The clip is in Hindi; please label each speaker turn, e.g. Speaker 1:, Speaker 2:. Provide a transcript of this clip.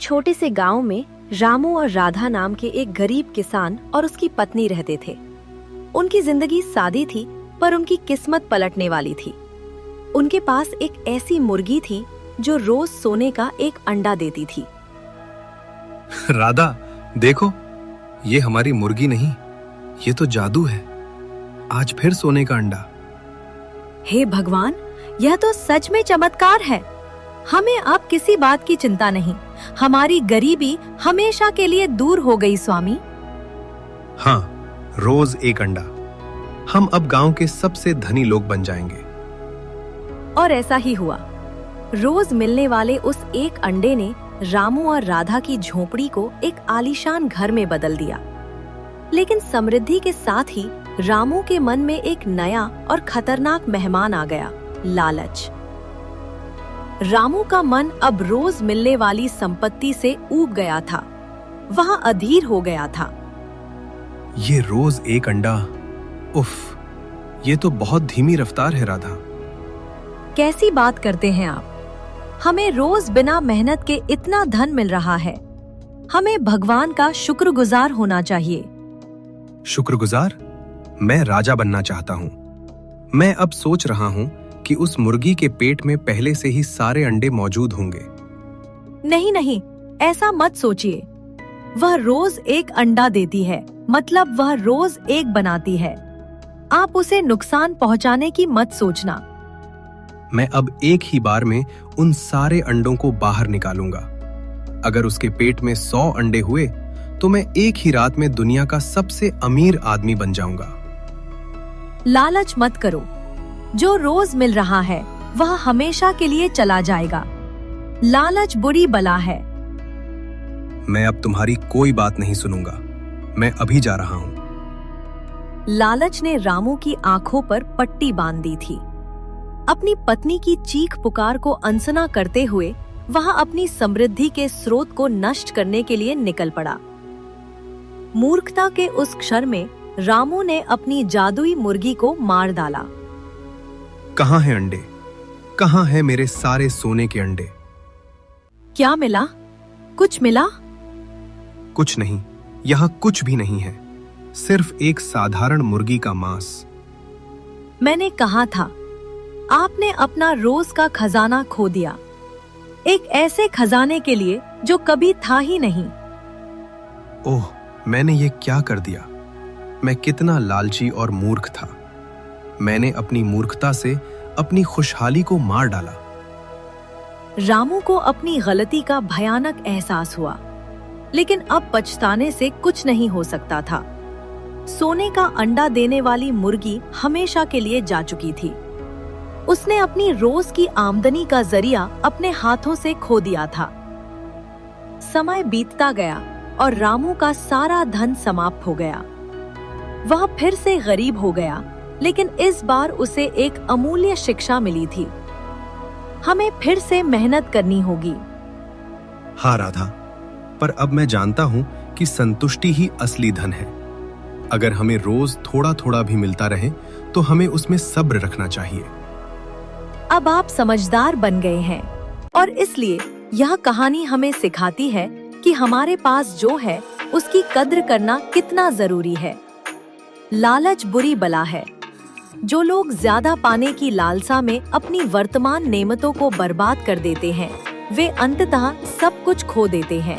Speaker 1: छोटे से गांव में रामू और राधा नाम के एक गरीब किसान और उसकी पत्नी रहते थे। उनकी जिंदगी सादी थी, पर उनकी किस्मत पलटने वाली थी। उनके पास एक ऐसी मुर्गी थी जो रोज सोने का एक अंडा देती थी।
Speaker 2: राधा, देखो, ये हमारी मुर्गी नहीं, ये तो जादू है। आज फिर सोने का अंडा।
Speaker 1: हे भगवान, यह तो सच में चमत्कार है। हमें अब किसी बात की चिंता नहीं। हमारी गरीबी हमेशा के लिए दूर हो गई स्वामी।
Speaker 2: हाँ, रोज एक अंडा। हम अब गांव के सबसे धनी लोग बन जाएंगे।
Speaker 1: और ऐसा ही हुआ। रोज मिलने वाले उस एक अंडे ने रामू और राधा की झोपड़ी को एक आलीशान घर में बदल दिया। लेकिन समृद्धि के साथ ही रामू के मन में एक नया और खतरनाक मेहमान आ गया, लालच। रामू का मन अब रोज मिलने वाली संपत्ति से ऊब गया था। वह अधीर हो गया था।
Speaker 2: ये रोज एक अंडा, उफ, ये तो बहुत धीमी रफ्तार है राधा।
Speaker 1: कैसी बात करते हैं आप? हमें रोज बिना मेहनत के इतना धन मिल रहा है। हमें भगवान का शुक्रगुजार होना चाहिए।
Speaker 2: शुक्रगुजार? मैं राजा बनना चाहता हूँ। मैं अब सोच रहा हूँ कि उस मुर्गी के पेट में पहले से ही सारे अंडे मौजूद होंगे।
Speaker 1: नहीं नहीं, ऐसा मत सोचिए। वह रोज एक अंडा देती है, मतलब वह रोज एक बनाती है। आप उसे नुकसान पहुंचाने की मत सोचना।
Speaker 2: मैं अब एक ही बार में उन सारे अंडों को बाहर निकालूंगा। अगर उसके पेट में 100 अंडे हुए तो मैं एक ही रात में दुनिया का सबसे अमीर आदमी बन जाऊंगा।
Speaker 1: लालच मत करो। जो रोज मिल रहा है वह हमेशा के लिए चला जाएगा। लालच बुरी बला है।
Speaker 2: मैं अब तुम्हारी कोई बात नहीं सुनूंगा। मैं अभी जा रहा हूँ।
Speaker 1: लालच ने रामू की आंखों पर पट्टी बांध दी थी। अपनी पत्नी की चीख पुकार को अनसुना करते हुए वह अपनी समृद्धि के स्रोत को नष्ट करने के लिए निकल पड़ा। मूर्खता के उस क्षण में रामू ने अपनी जादुई मुर्गी को मार डाला।
Speaker 2: कहाँ हैं अंडे? कहाँ हैं मेरे सारे सोने के अंडे?
Speaker 1: क्या मिला? कुछ मिला?
Speaker 2: कुछ नहीं, यहाँ कुछ भी नहीं है। सिर्फ एक साधारण मुर्गी का मांस।
Speaker 1: मैंने कहा था, आपने अपना रोज का खजाना खो दिया। एक ऐसे खजाने के लिए जो कभी था ही नहीं।
Speaker 2: ओह, मैंने ये क्या कर दिया? मैं कितना लालची और मूर्ख था। मैंने अपनी मूर्खता से अपनी खुशहाली को मार डाला।
Speaker 1: रामू को अपनी गलती का भयानक एहसास हुआ, लेकिन अब पछताने से कुछ नहीं हो सकता था। सोने का अंडा देने वाली मुर्गी हमेशा के लिए जा चुकी थी। उसने अपनी रोज की आमदनी का जरिया अपने हाथों से खो दिया था। समय बीतता गया और रामू का सारा धन समाप्त हो गया। वह फिर से गरीब हो गया, लेकिन इस बार उसे एक अमूल्य शिक्षा मिली थी। हमें फिर से मेहनत करनी होगी।
Speaker 2: हाँ राधा, पर अब मैं जानता हूँ कि संतुष्टि ही असली धन है। अगर हमें रोज थोड़ा थोड़ा भी मिलता रहे तो हमें उसमें सब्र रखना चाहिए।
Speaker 1: अब आप समझदार बन गए हैं और इसलिए यह कहानी हमें सिखाती है कि हमारे पास जो है उसकी कद्र करना कितना जरूरी है। लालच बुरी बला है। जो लोग ज्यादा पाने की लालसा में अपनी वर्तमान नेमतों को बर्बाद कर देते हैं, वे अंततः सब कुछ खो देते हैं।